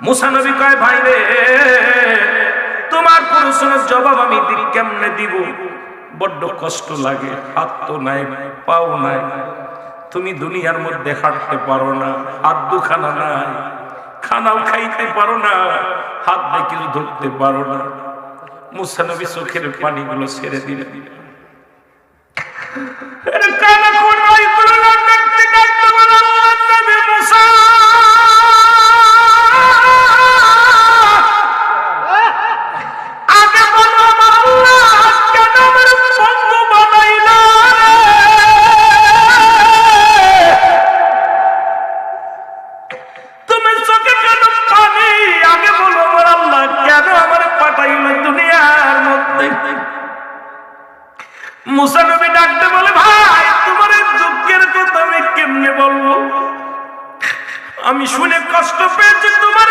মুসা নবী কয় ভাই রে তোমার প্রশ্নের জবাব আমি কেমনে দিব, বড্ড কষ্ট লাগে, হাত তো নাই পাও নাই, তুমি দুনিয়ার মধ্যে হাঁটতে পারো না, হাত দুখানা নাই, খানাও খাইতে পারো না, হাত দিয়ে কিছু ধরতে পারো না। মুসা নবী চোখের পানিগুলো ছেড়ে দিলেন। মুসা নবী ডাকতে বলে ভাই তোমার দুঃখের কথা আমি কেমনে বলবো, আমি শুনে কষ্ট পেয়েছি তোমার